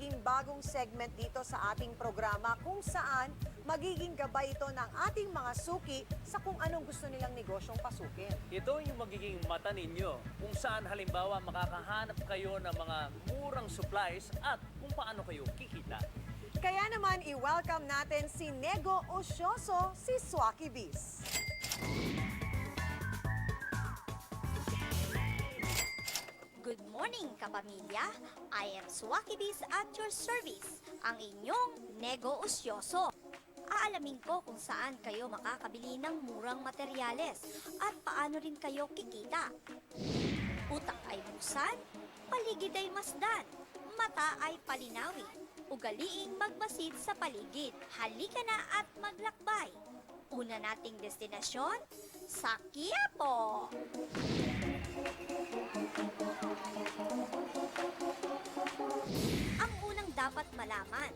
ating bagong segment dito sa ating programa kung saan magiging gabay ito ng ating mga suki sa kung anong gusto nilang negosyong pasukin. Ito yung magiging mata ninyo kung saan halimbawa makakahanap kayo ng mga murang supplies at kung paano kayo kikita. Kaya naman i-welcome natin si Nego Ocioso, si Swaki Biz. Good morning, kapamilya! I am Swaki Biz at your service, ang inyong Nego Ocioso. Aalamin ko kung saan kayo makakabili ng murang materyales at paano rin kayo kikita. Utak ay busan, paligid ay masdan, mata ay palinawin, ugaliing magmasid sa paligid. Halika na at maglakbay. Una nating destinasyon, sa Quiapo. Ang unang dapat malaman,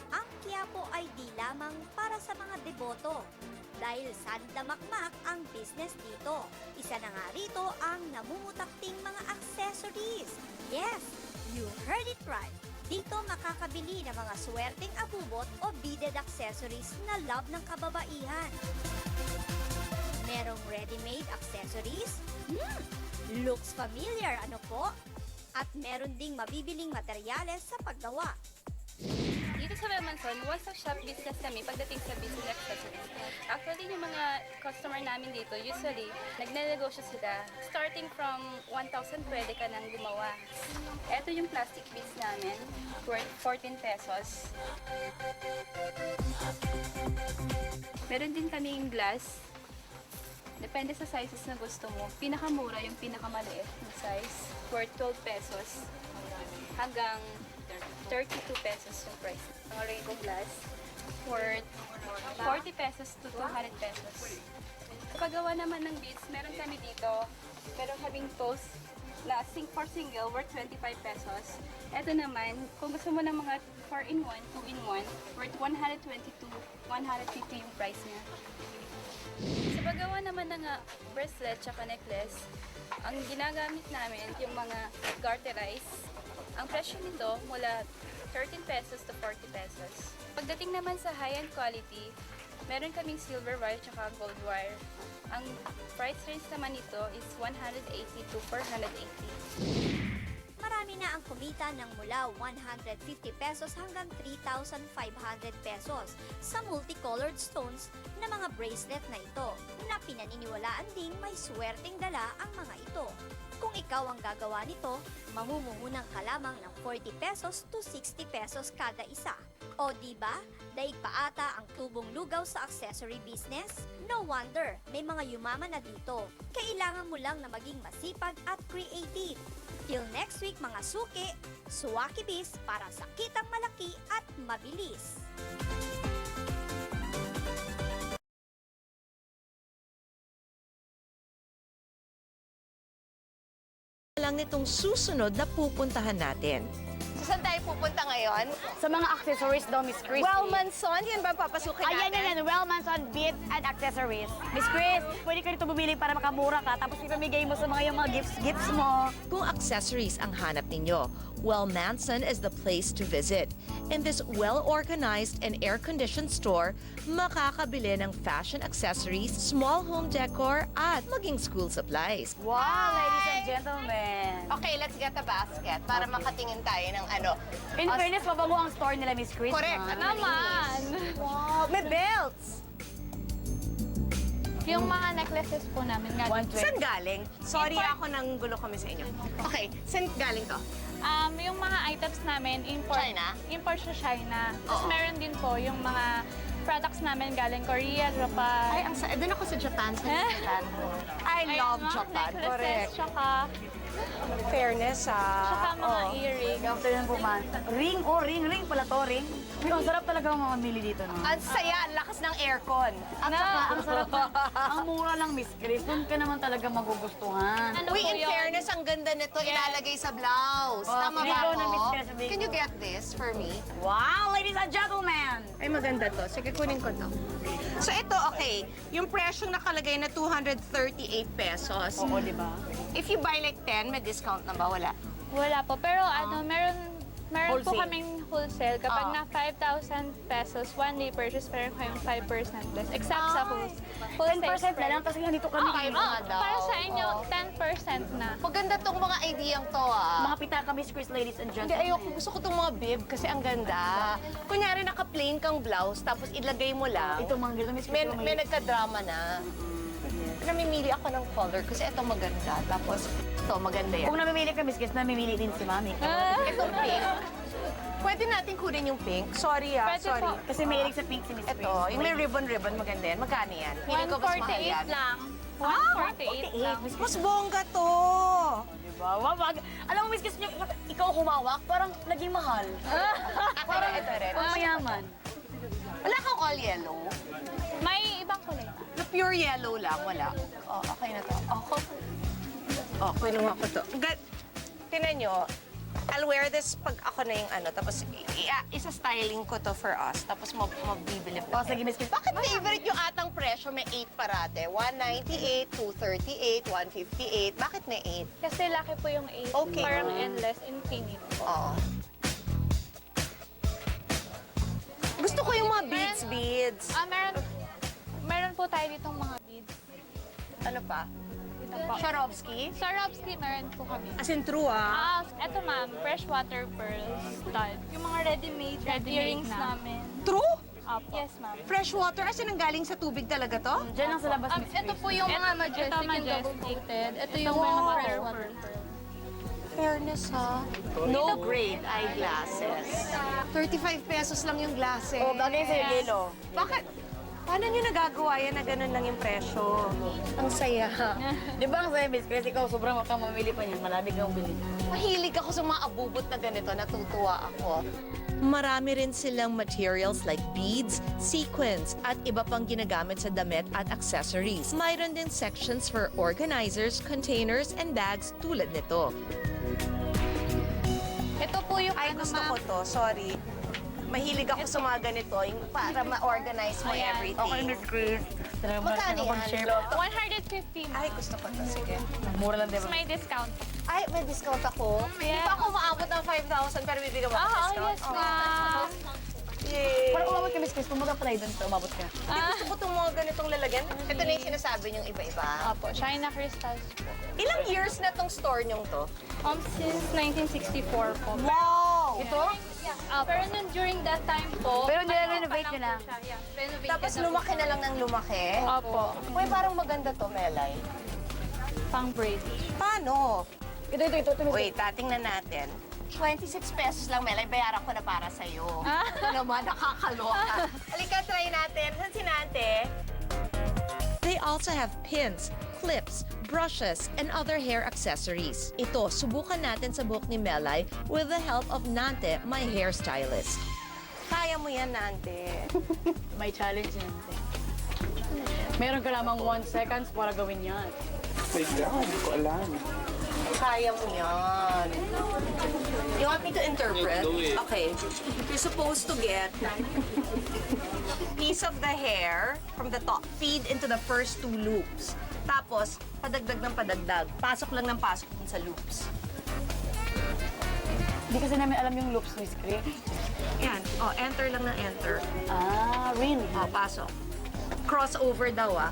ang Quiapo ay di lamang para sa mga deboto. Dahil sandamakmak ang business dito. Isa na nga rito ang namumutakting mga accessories. Yes, you heard it right. Dito makakabili ng mga swerteng abubot o beaded accessories na love ng kababaihan. Merong ready-made accessories? Looks familiar, ano po? At meron ding mabibiling materyales sa paggawa. Dito sa Belmanson, one-stop shop business kami pagdating sa business accessories. Actually, yung mga customer namin dito, usually, nagnenegosyo sila. Starting from 1,000, pwede ka nang gumawa. Ito yung plastic beads namin, worth 14 pesos. Meron din kaming glass. Depende sa sizes na gusto mo. Pinakamura yung pinakamaliit na size, worth 12 pesos. Hanggang 32 pesos yung price. Ang rainbow glass, worth 40 pesos to 200 pesos. Kapag gawa naman ng beads, meron kami dito, meron kaming post na for single, worth 25 pesos. Ito naman, kung gusto mo ng mga 4-in-1, 2-in-1, worth 120 to 150 yung price niya. Sa paggawa naman ng bracelet at necklace, ang ginagamit namin yung mga garterize. Ang presyo nito mula 13 pesos to 40 pesos. Pagdating naman sa high-end quality, meron kaming silver wire at gold wire. Ang price range naman nito is 180 to 480. Marami na ang kumita ng mula 150 pesos hanggang 3,500 pesos sa multicolored stones na mga bracelet na ito na pinaniniwalaan ding may swerteng dala ang mga ito. Kung ikaw ang gagawa nito, mamumuhunan ka lamang ng 40 pesos to 60 pesos kada isa. O diba, daig pa ata ang tubong lugaw sa accessory business? No wonder, may mga yumaman na dito. Kailangan mo lang na maging masipag at creative. Till next week mga suki, Swaki Biz para sa kitang malaki at mabilis. Lang nitong susunod na pupuntahan natin. Saan tayo pupunta ngayon? Sa mga accessories daw, Miss Chris. Wellmanson, yan ba papasukin Ayan, natin? yan. Wellmanson Beads and Accessories. Miss Chris, pwede ka rito bumili para makamura ka, tapos ipamigay mo sa mga yung mga gifts mo. Kung accessories ang hanap ninyo, well, Manson is the place to visit. In this well-organized and air-conditioned store, makakabili ng fashion accessories, small home decor, at maging school supplies. Wow, ladies and gentlemen. Okay, let's get a basket para makatingin tayo ng ano. In fairness, mabango ang store nila, Miss Chris. Correct. ha? At Naman! Wow, may belts. Yung mga necklaces po namin nga. 120. Saan galing? Sorry ako nang gulo kami sa inyo. Okay, saan galing to? Yung mga items namin, import. China? Import sa China. Tapos Oo. meron din po yung mga products namin galing Korea, Japan. Ay, doon ako sa Japan. I love Japan. Necklaces, tsaka Fairness, tsaka mga earrings. Good afternoon po, ma'am. Ring, ring pala to, ring. Ang sarap talaga ang mga mili dito, no? Ang saya, ang lakas ng aircon. At saka, ang sarap lang, ang mura lang, Miss Chris. Doon ka naman talaga magugustuhan. Ano Uy, po in yun? fairness, ang ganda nito ilalagay sa blouse. Oh, Tama ba ligaw na, Miss ako? Chris, ligaw. Can you get this for me? Wow, ladies and gentlemen! Ay, maganda to. Sige, kunin ko to. So, ito, okay. Yung presyong nakalagay na 238 pesos. Oo, di ba? If you buy like 10, may discount na ba? Wala. Wala po. Pero meron Meron po Wholesale. kaming wholesale. Kapag Ah. na 5,000 pesos, one day purchase, meron kayong 5% less. Exact sa wholesale 10% na lang kasi ganito kami. Para sa inyo, 10% na. Maganda tong mga ideyang to ah. Mga pitaka, Miss Chris, ladies and Hindi, gentlemen. ayoko. Gusto ko tong mga bib kasi ang ganda. Kunyari, naka-plain kang blouse, tapos ilagay mo lang. Ito mga ganito, Miss Chris. May nagka-drama na. Namimili ako ng color kasi ito maganda. Tapos, ito maganda yan. Kung namimili ka, Miss Chris, namimili din si Mami. Itong pink. Pwede natin kunin yung pink? Sorry Pwede sorry. po. Kasi may sa pink si Miss Chris. Ito, yung may ribbon-ribbon, maganda yan. Magkano yan? Feeling ko mas mahal yan. 148 lang. 148 lang. Miss Chris. Mas bongga to! Diba? Wag. Alam mo, Miss Chris, ikaw humawak, parang naging mahal. Parang ito rin. Parang mayaman. Wala kang all yellow. May ibang kulay. Na pure yellow lang, wala. Oh, okay na to. Oh, kinuha ko to. Tinan nyo, I'll wear this pag ako na yung ano, tapos isa-styling ko to for us, tapos mabibili O, sige, Miss Chris. Bakit favorite yung atang presyo? May 8 parate. 198, 238, 158. Bakit may 8? Kasi laki po yung 8. Okay. Parang endless, infinite. Oo. Gusto ko yung mga beads. Meron po tayo ditong mga beads. Ano pa? Dito po. Swarovski? Swarovski, meron po kami. As in true, ah. Eto ma'am, freshwater pearls stud. Yung mga ready-made earrings namin. True? Yes ma'am. Freshwater? As in, ang galing sa tubig talaga to? Diyan lang sa labas, Miss Chris. Ito po yung mga majestic, yung double coated. Ito yung mga freshwater pearl. Fairness, ha? No grade eyeglasses. 35 pesos lang yung glasses. O, bagay sa'yo, Lilo. Bakit? Paano nyo nagagawa yan na ganun lang yung presyo? Ang saya. Di ba ang sa'yo, Miss Chris, ikaw sobrang makamamili pa niyan. Malabig kang bili. Mahilig ako sa mga abubot na ganito. Natutuwa ako. Marami rin silang materials like beads, sequins, at iba pang ginagamit sa damit at accessories. Mayroon din sections for organizers, containers, and bags tulad nito. Ito po yung Ay, gusto ko to. Sorry. Mahilig ako sa mga ganito, yung para ma-organize mo everything. Okay, Miss Chris. Magkano yan? Mag-share. 150 ma'am. Ay, gusto ko to. Sige. Mura lang, di ba? May discount. Ay, may discount ako. Hindi pa ako maabot ng 5,000 pero bibigyan mo ako Ah, discount. yes ma'am. Yay! Parang umabot ka, Miss Chris. Kung mag-apply doon, umabot ka. Hindi, gusto ko itong mga ganitong lalagyan. Ito na yung sinasabi niyong iba-iba. Opo, China crystals po. Ilang years na tong store niyong to? Since 1964 po. Wow! Ito? Pero nung during that time po, Pero pa nire-renovate lang nyo po lang? siya. Yeah, renovated Tapos na po. lumaki na lang ng lumaki. Opo, Uy, parang maganda to, Melay. pang braid. Paano? Ito. Wait, tingnan natin. 26 pesos lang, Melay. Bayaran ko na para sa'yo. Ito naman, nakakaloka. Halika, try natin. Saan si Nante? They also have pins, clips, brushes, and other hair accessories. Ito, subukan natin sa buhok ni Melay with the help of Nante, my hairstylist. Kaya mo yan, Nante. May challenge yan. Meron ka lamang 1 seconds para gawin yan. Wait lang, hindi ko alam. Kaya mo yan. You want me to interpret? Do it. Okay. You're supposed to get piece of the hair from the top, feed into the first 2 loops. Tapos, padagdag ng padagdag. Pasok lang ng pasok dun sa loops. Hindi kasi namin alam yung loops, Miss Chris. Yan. Oh, enter lang ng enter. Ah, really? Oh, pasok. Crossover daw, ah.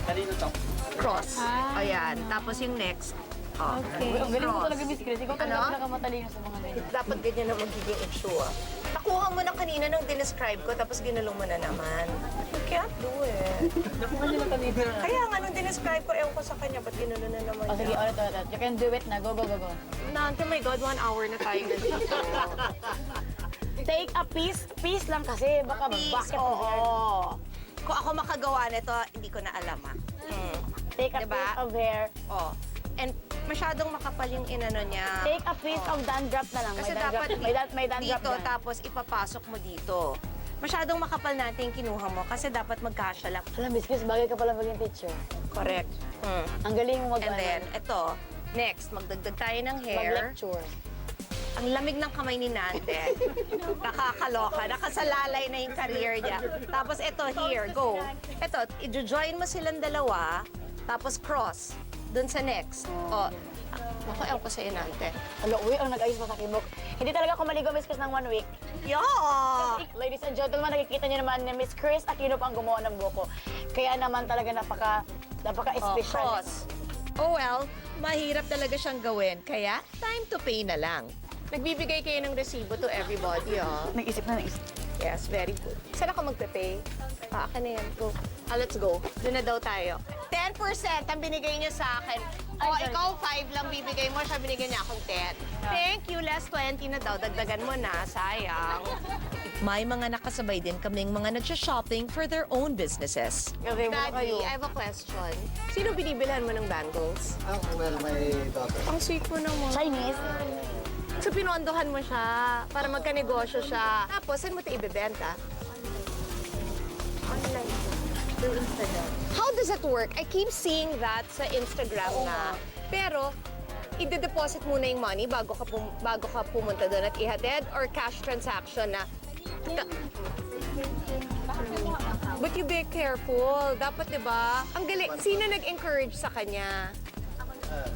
Kanino to? Cross. Ayan. Tapos yung next. Oh, Uy, ang galing mo cross. talaga, Miss Chris. Ikaw talaga Ano? pinakamatalino sa mga ganyan. Dapat ganyan na magiging issue, ah. Nakuha mo na kanina nung dinescribe ko, tapos ginulong mo na naman. You can't do it. Nakuha nila kanina. Kaya nga, nung dinescribe ko, ewan ko sa kanya, ba't ginulo na naman O sige, niya? ulit. You can do it na. Go. Nante, my God, 1 hour na tayo nandito. Take a piece. Piece lang kasi. Baka Please, bakit oo. Kung ako makagawa nito, hindi ko na alam, ah. Take a Diba? piece of hair. Oh. And masyadong makapal yung inano niya. Take a piece of dandruff na lang. Kasi May dapat dandruff. May dandruff dito, dyan. tapos ipapasok mo dito. Masyadong makapal natin yung kinuha mo kasi dapat magkasya lang. Alam, Miss Chris, bagay ka pala maging teacher. Correct. Ang galing mo And then, ito, next, magdagdag tayo ng hair. mag-lecture. Ang lamig ng kamay ni Nante. Nakakaloka. Nakasalalay na yung career niya. Tapos ito, here, go. Ito, i-join mo silang dalawa. Tapos cross. Dun sa next. Naku, ewan ko sa'yo, Nante. Alo, uy, ang nag-ayos mo sa kibok. Hindi talaga ako maligo, Miss Chris, ng 1 week. Yeah! Ladies and gentlemen, nakikita niyo naman na Miss Chris Aquino pa ang gumawa ng buko. Kaya naman talaga napaka-special. Cross. Oh well, mahirap talaga siyang gawin. Kaya, time to pay na lang. Nagbibigay kayo ng resibo to everybody, Nag-isip na naisip. Yes, very good. Saan ako magpe-pay? Akin na yan. Go. Let's go. Doon na daw tayo. 10% ang binigay niya sa akin. Ikaw 5 lang bibigay mo. Siya binigyan niya akong 10. Thank you. Last 20 na daw. Dagdagan mo na. Sayang. May mga nakasabay din kaming mga nagsha-shopping for their own businesses. Okay, Daddy, I have a question. Sino binibilhan mo ng bangles? Well, my daughter. Ang sweet mo naman. Chinese? So, pinondohan mo siya para magkanegosyo siya. Tapos, saan mo ito ibebenta? Online. Through Instagram. How does that work? I keep seeing that sa Instagram na. Pero, ide-deposit muna yung money bago ka pumunta doon at ihatid or cash transaction na. But you be careful. Dapat, di ba? Ang galing. Sino nag-encourage sa kanya?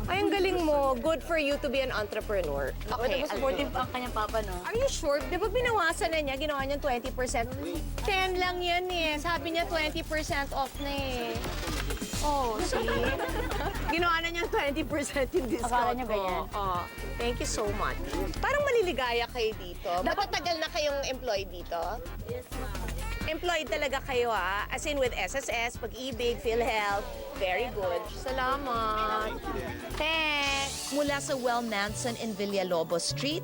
Ay, ang galing mo. Good for you to be an entrepreneur. Okay, Tapos supportive pa ang kanyang papa, no? Are you sure? Di ba binawasan na niya? Ginawa niya 20%? 10 lang yan eh. Sabi niya 20% off na eh. Oh, see? Ginawa na niya 20% yung discount Akala niya ko. ganyan. Oh, thank you so much. Parang maliligaya kayo dito. Matagal na kayong employed dito? Yes, ma'am. Employed talaga kayo as in with SSS, Pag-ibig, PhilHealth. Very good. Salamat. Thanks. Mula sa Well Manson in Villalobos Street,